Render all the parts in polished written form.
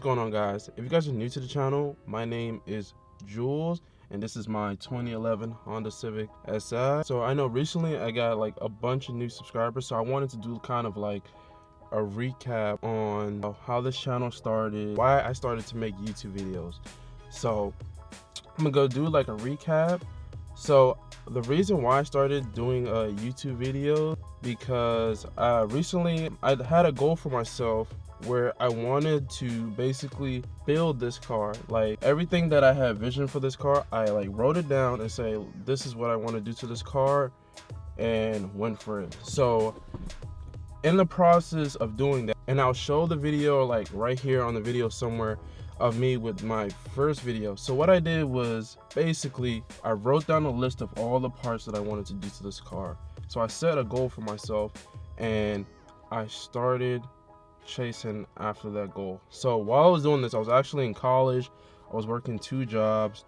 going on, guys? If you guys are new to the channel, my name is Jules and this is my 2011 Honda Civic Si. So I know recently I got like a bunch of new subscribers, so I wanted to do kind of like a recap on how this channel started, why I started to make YouTube videos. So I'm gonna go do like a recap. So the reason why I started doing a YouTube video, because recently I had a goal for myself where I wanted to basically build this car. Like everything that I had vision for this car, I like wrote it down and say, this is what I want to do to this car, and went for it. So in the process of doing that, and I'll show the video like right here on the video somewhere of me with my first video. So what I did was basically I wrote down a list of all the parts that I wanted to do to this car. So I set a goal for myself and I started chasing after that goal. So while I was doing this, I was actually in college. I was working 2 jobs.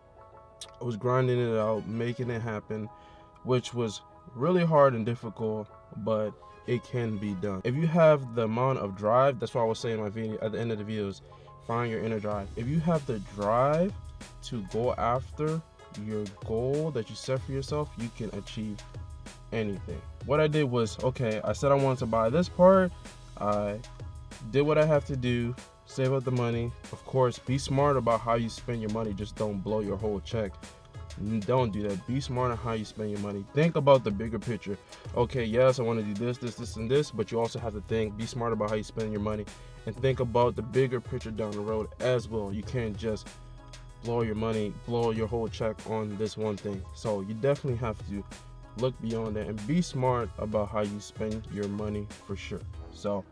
I was grinding it out, making it happen, which was really hard and difficult, but it can be done. If you have the amount of drive, that's what I was saying in my video at the end of the videos, find your inner drive. If you have the drive to go after your goal that you set for yourself, you can achieve anything. What I did was, okay, I said I wanted to buy this part. I did what I have to do, save up the money. Of course, be smart about how you spend your money. Just don't blow your whole check. Don't do that. Be smart on how you spend your money. Think about the bigger picture. Okay, yes, I want to do this, and this, but you also have to think, be smart about how you spend your money, and think about the bigger picture down the road as well. You can't just blow your money, blow your whole check on this one thing. So you definitely have to look beyond that and be smart about how you spend your money for sure. So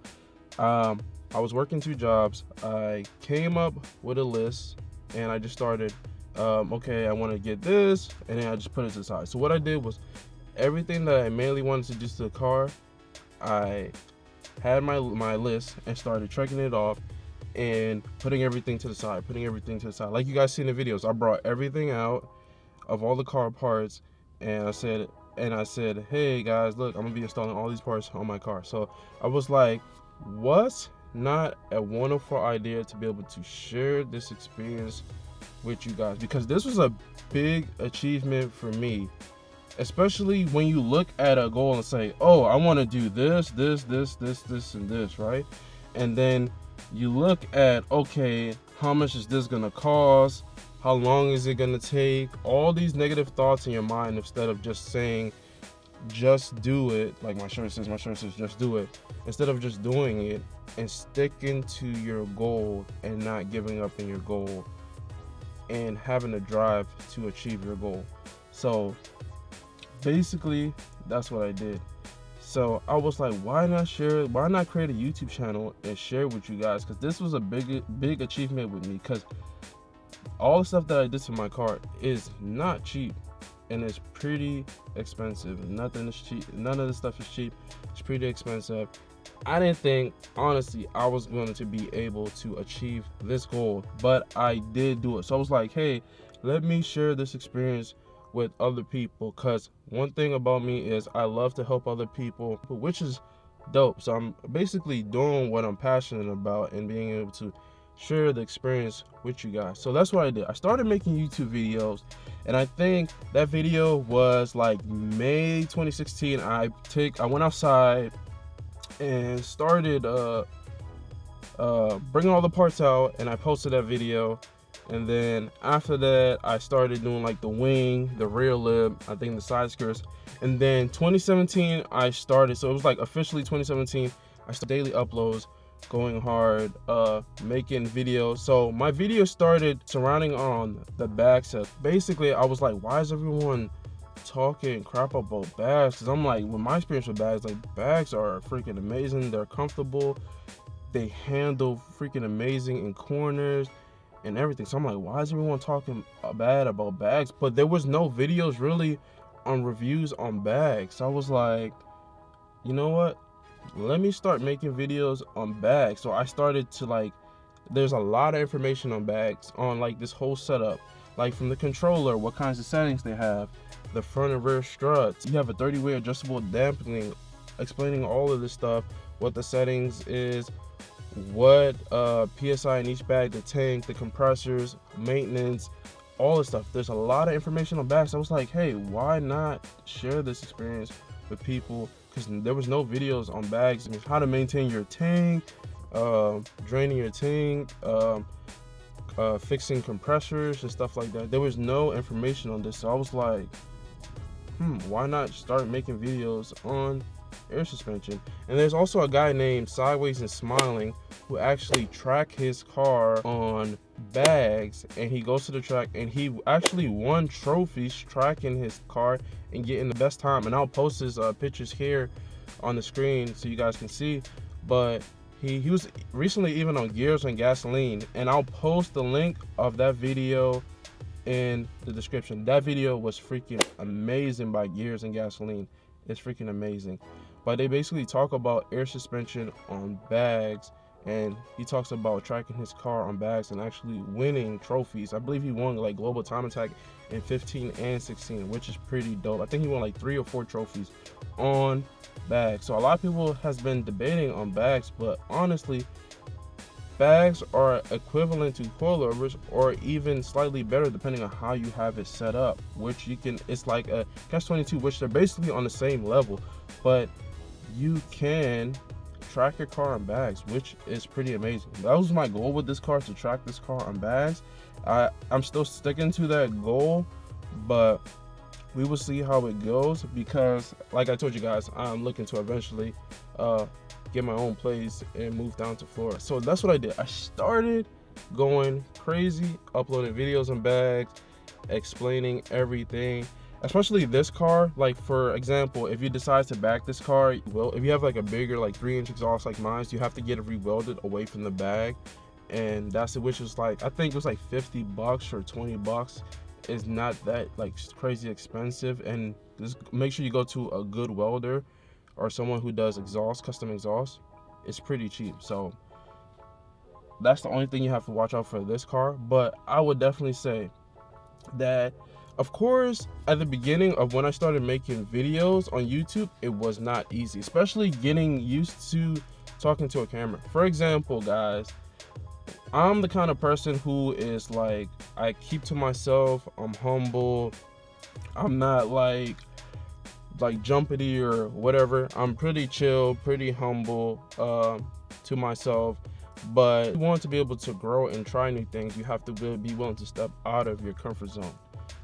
I was working 2 jobs. I came up with a list and I just started, okay, I want to get this, and then I just put it to the side. So what I did was everything that I mainly wanted to do to the car, I had my list and started checking it off and putting everything to the side, like you guys see in the videos. I brought everything out of all the car parts, and I said, hey guys, look, I'm gonna be installing all these parts on my car. So I was like, what's not a wonderful idea to be able to share this experience with you guys, because this was a big achievement for me, especially when you look at a goal and say, oh, I want to do this, and this, right? And then you look at, okay, how much is this gonna cost? How long is it gonna take? All these negative thoughts in your mind, instead of just saying, just do it, like my shirt says just do it, instead of just doing it and sticking to your goal and not giving up in your goal and having a drive to achieve your goal. So basically that's what I did. So I was like, why not create a YouTube channel and share with you guys, because this was a big achievement with me, because all the stuff that I did to my car is not cheap and it's pretty expensive. Nothing is cheap. None of the stuff is cheap. It's pretty expensive. I didn't think, honestly, I was going to be able to achieve this goal, but I did do it. So I was like, hey, let me share this experience with other people, because one thing about me is I love to help other people, which is dope. So I'm basically doing what I'm passionate about and being able to share the experience with you guys. So that's what I did. I started making YouTube videos, and I think that video was like May 2016. I went outside and started bringing all the parts out, and I posted that video. And then after that, I started doing like the wing, the rear lip, I think the side skirts. And then 2017 I started, so it was like officially 2017, I started daily uploads, going hard, making videos. So my video started surrounding on the bag set. Basically I was like, why is everyone talking crap about bags? Because I'm like, with my experience with bags, like bags are freaking amazing. They're comfortable, they handle freaking amazing in corners and everything. So I'm like, why is everyone talking bad about bags? But there was no videos really on reviews on bags. So I was like, you know what, let me start making videos on bags. So I started to like, there's a lot of information on bags, on like this whole setup, like from the controller, what kinds of settings they have, the front and rear struts, you have a 30-way adjustable dampening, explaining all of this stuff, what the settings is, what PSI in each bag, the tank, the compressors, maintenance, all this stuff. There's a lot of information on bags. I was like, hey, why not share this experience with people? Because there was no videos on bags. I mean, how to maintain your tank, draining your tank, fixing compressors and stuff like that. There was no information on this, so I was like, why not start making videos on air suspension? And there's also a guy named Sideways and Smiling who actually track his car on bags, and he goes to the track and he actually won trophies tracking his car and getting the best time. And I'll post his pictures here on the screen so you guys can see. But he was recently even on Gears and Gasoline, and I'll post the link of that video in the description. That video was freaking amazing by Gears and Gasoline. It's freaking amazing. But they basically talk about air suspension on bags, and he talks about tracking his car on bags and actually winning trophies. I believe he won like Global Time Attack in 15 and 16, which is pretty dope. I think he won like 3 or 4 trophies on bags. So a lot of people has been debating on bags, but honestly, bags are equivalent to coilovers or even slightly better depending on how you have it set up, which you can, it's like a catch-22, which they're basically on the same level, but you can track your car on bags, which is pretty amazing. That was my goal with this car, to track this car on bags. I'm still sticking to that goal, but we will see how it goes, because like I told you guys, I'm looking to eventually get my own place and move down to Florida. So that's what I did. I started going crazy, uploading videos on bags, explaining everything, especially this car. Like, for example, if you decide to back this car, well, if you have like a bigger like 3-inch exhaust like mine, you have to get it re-welded away from the bag, and that's it, which is like, I think it was like $50 or $20. It's not that like crazy expensive, and just make sure you go to a good welder or someone who does exhaust, custom exhaust. It's pretty cheap. So that's the only thing you have to watch out for this car. But I would definitely say that, of course, at the beginning of when I started making videos on YouTube, it was not easy, especially getting used to talking to a camera. For example, guys, I'm the kind of person who is like, I keep to myself, I'm humble, I'm not like jumpity or whatever. I'm pretty chill, pretty humble to myself. But if you want to be able to grow and try new things, you have to be willing to step out of your comfort zone.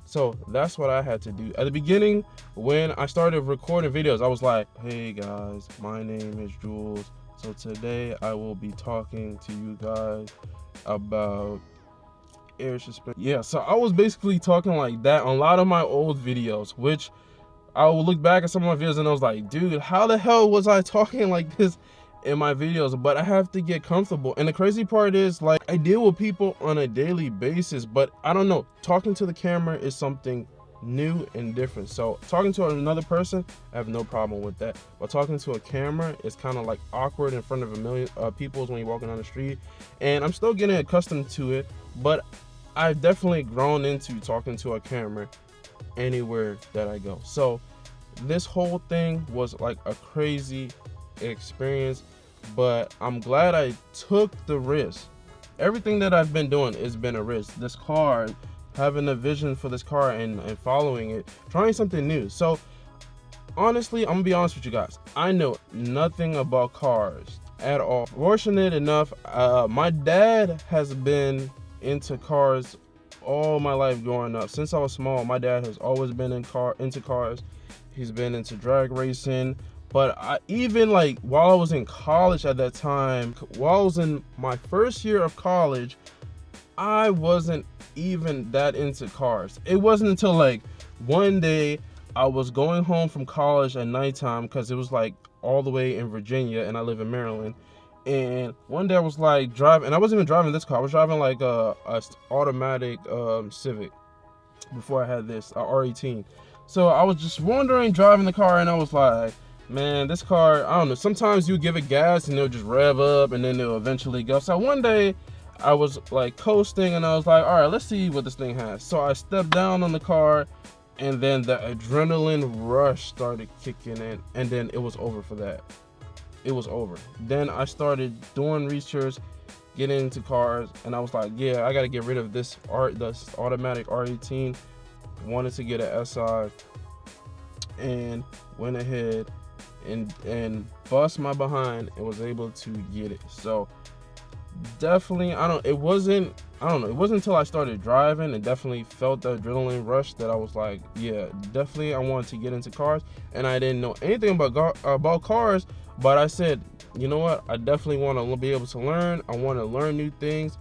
So that's what I had to do. At the beginning, when I started recording videos, I was like, hey guys, my name is Jules. So today I will be talking to you guys about air suspension. Yeah, so I was basically talking like that on a lot of my old videos, which I will look back at some of my videos and I was like, dude, how the hell was I talking like this in my videos? But I have to get comfortable. And the crazy part is, like, I deal with people on a daily basis, but I don't know, talking to the camera is something new and different. So talking to another person, I have no problem with that, but talking to a camera is kind of like awkward in front of a million people when you're walking down the street. And I'm still getting accustomed to it, but I've definitely grown into talking to a camera anywhere that I go. So this whole thing was like a crazy experience, but I'm glad I took the risk. Everything that I've been doing has been a risk. This car, having a vision for this car and following it, trying something new. So honestly, I'm gonna be honest with you guys, I know nothing about cars at all. Fortunate enough, my dad has been into cars all my life growing up. Since I was small, my dad has always been into cars. He's been into drag racing. But even like while I was in college at that time, while I was in my first year of college, I wasn't even that into cars. It wasn't until like one day I was going home from college at nighttime, because it was like all the way in Virginia and I live in Maryland. And one day I was like driving, and I wasn't even driving this car. I was driving like a automatic Civic before I had this, a R18. So I was just wandering, driving the car, and I was like, man, this car, I don't know, sometimes you give it gas and it'll just rev up and then it'll eventually go. So one day I was like coasting and I was like, all right, let's see what this thing has. So I stepped down on the car, and then the adrenaline rush started kicking in, and then it was over for that. it was over. Then I started doing research, getting into cars, and I was like, yeah, I got to get rid of this automatic R18. Wanted to get an SI, and went ahead and bust my behind and was able to get it. So definitely, it wasn't until I started driving and definitely felt the adrenaline rush that I was like, yeah, definitely I wanted to get into cars. And I didn't know anything about cars, but I said, you know what, I definitely want to be able to learn. I want to learn new things.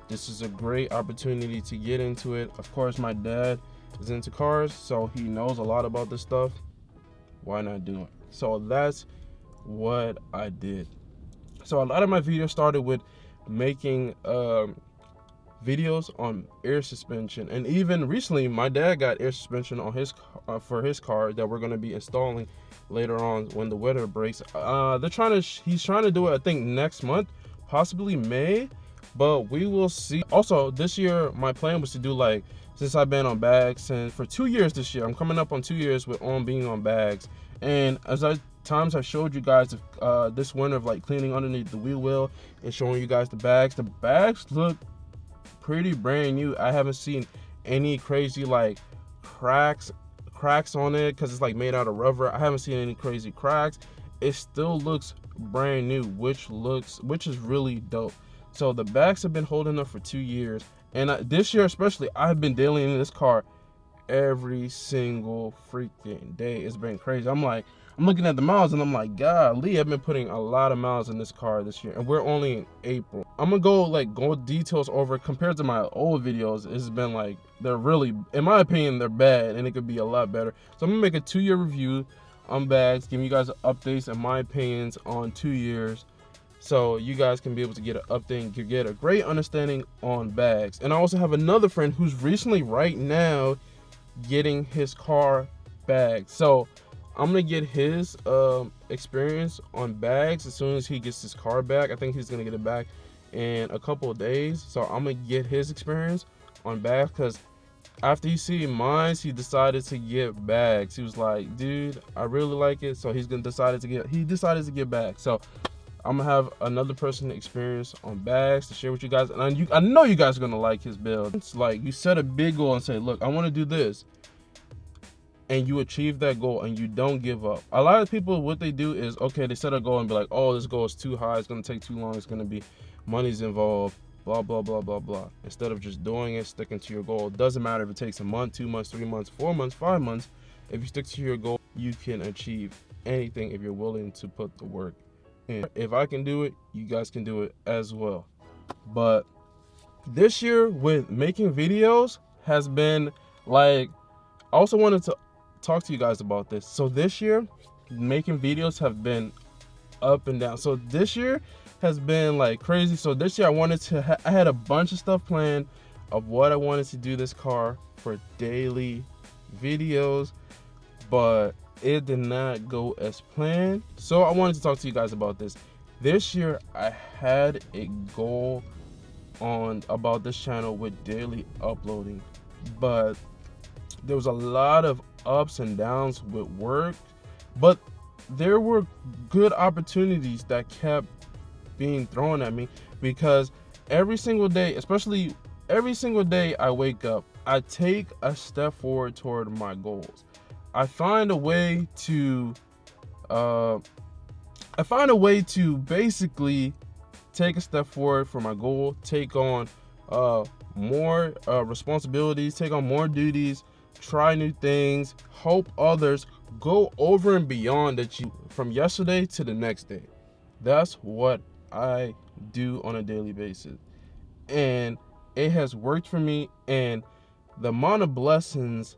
This is a great opportunity to get into it. Of course, my dad is into cars, so he knows a lot about this stuff. Why not do it? So that's what I did. So a lot of my videos started with making videos on air suspension, and even recently my dad got air suspension on his for his car that we're going to be installing later on when the weather breaks. He's trying to do it, I think, next month, possibly May, but we will see. Also, this year my plan was to do, like, since I've been on bags and for 2 years this year, I'm coming up on 2 years with being on bags. And as I showed you guys this winter of like cleaning underneath the wheel well and showing you guys the bags look pretty brand new. I haven't seen any crazy like cracks on it because it's like made out of rubber. I haven't seen any crazy cracks. It still looks brand new, which is really dope. So the bags have been holding up for 2 years, and this year especially, I've been dealing in this car every single freaking day. It's been crazy. I'm looking at the miles and I'm like, golly, I've been putting a lot of miles in this car this year, and we're only in April. I'm gonna go details over compared to my old videos. It's been like, they're really, in my opinion, they're bad, and it could be a lot better. So I'm gonna make a 2-year review on bags, giving you guys updates and my opinions on 2 years, so you guys can be able to get an update and get a great understanding on bags. And I also have another friend who's recently, right now, getting his car bagged. So I'm gonna get his experience on bags as soon as he gets his car back. I think he's gonna get it back in a couple of days. So I'm gonna get his experience on bags, because after he see mine, he decided to get bags. He was like, dude, I really like it. So he decided to get bags. So I'm gonna have another person experience on bags to share with you guys, and I know you guys are gonna like his build. It's like you set a big goal and say, look, I want to do this, and you achieve that goal and you don't give up. A lot of people, what they do is, okay, they set a goal and be like, oh, this goal is too high, it's gonna take too long, it's gonna be money's involved, blah blah blah blah blah. Instead of just doing it, sticking to your goal. It doesn't matter if it takes a month, 2 months, 3 months, 4 months, 5 months. If you stick to your goal, you can achieve anything if you're willing to put the work. And if I can do it, you guys can do it as well. But this year with making videos has been like, I also wanted to talk to you guys about this. So this year, making videos have been up and down. So this year has been like crazy. So this year I had a bunch of stuff planned of what I wanted to do this car for daily videos, but it did not go as planned. So I wanted to talk to you guys about this. This year I had a goal about this channel with daily uploading, but there was a lot of ups and downs with work, but there were good opportunities that kept being thrown at me, because every single day, especially every single day I wake up, I take a step forward toward my goals. I find a way to basically take a step forward for my goal, take on more responsibilities, take on more duties, try new things, help others, go over and beyond from yesterday to the next day. That's what I do on a daily basis, and it has worked for me. And the amount of blessings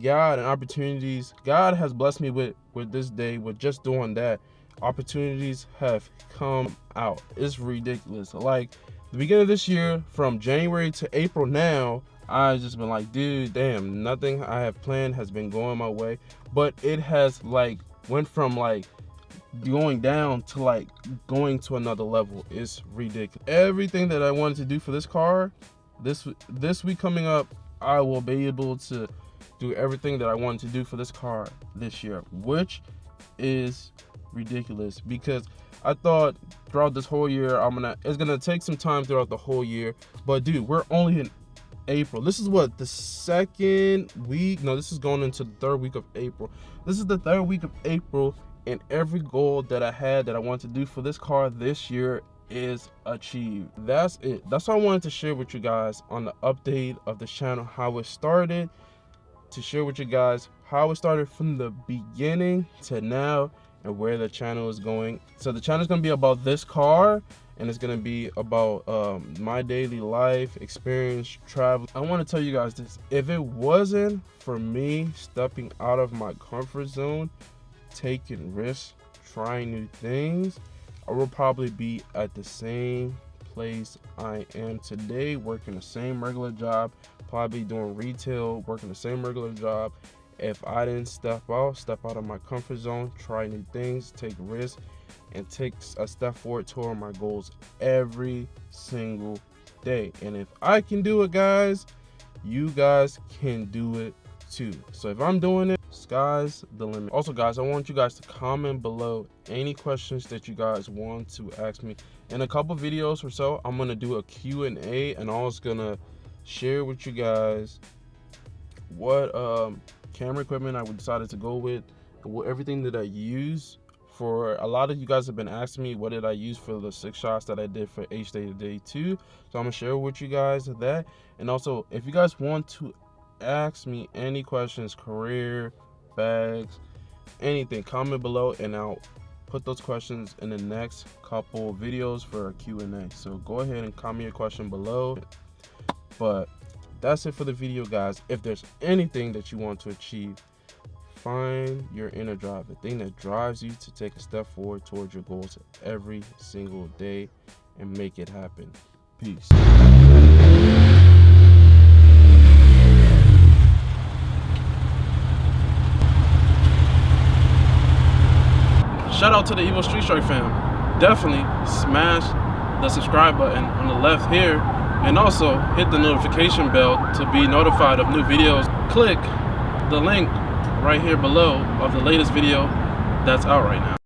God and opportunities God has blessed me with this day, with just doing that, opportunities have come out. It's ridiculous. Like the beginning of this year, from January to April now, I've just been like, dude, damn, nothing I have planned has been going my way. But it has like went from like going down to like going to another level. It's ridiculous. Everything that I wanted to do for this car, this week coming up, I will be able to do everything that I wanted to do for this car this year, which is ridiculous, because I thought throughout this whole year it's gonna take some time throughout the whole year. But dude, we're only in April. This is what, the second week? No, this is going into the third week of April. This is the third week of April, and every goal that I had that I wanted to do for this car this year is achieved. That's it. That's what I wanted to share with you guys on the update of the channel, how it started, to share with you guys how it started from the beginning to now and where the channel is going. So the channel is going to be about this car, and it's going to be about my daily life experience, travel. I want to tell you guys this: if it wasn't for me stepping out of my comfort zone, taking risks, trying new things, I will probably be at the same place I am today, working the same regular job, probably doing retail, working the same regular job. If I didn't step out of my comfort zone, try new things, take risks, and take a step forward toward my goals every single day. And if I can do it, guys, you guys can do it too. So if I'm doing it, sky's the limit. Also, guys, I want you guys to comment below any questions that you guys want to ask me. In a couple videos or so, I'm gonna do a Q&A, and I was gonna share with you guys what camera equipment I decided to go with, everything that I use. For a lot of you guys have been asking me what did I use for the 6 shots that I did for H-Day Day 2. So I'm gonna share with you guys that. And also, if you guys want to ask me any questions, career, bags, anything, comment below, and I'll put those questions in the next couple videos for a Q&A. So go ahead and comment your question below. But that's it for the video, guys. If there's anything that you want to achieve, find your inner drive, the thing that drives you to take a step forward towards your goals every single day, and make it happen. Peace. Shout out to the Evo Street Strike fam. Definitely smash the subscribe button on the left here, and also hit the notification bell to be notified of new videos. Click the link right here below of the latest video that's out right now.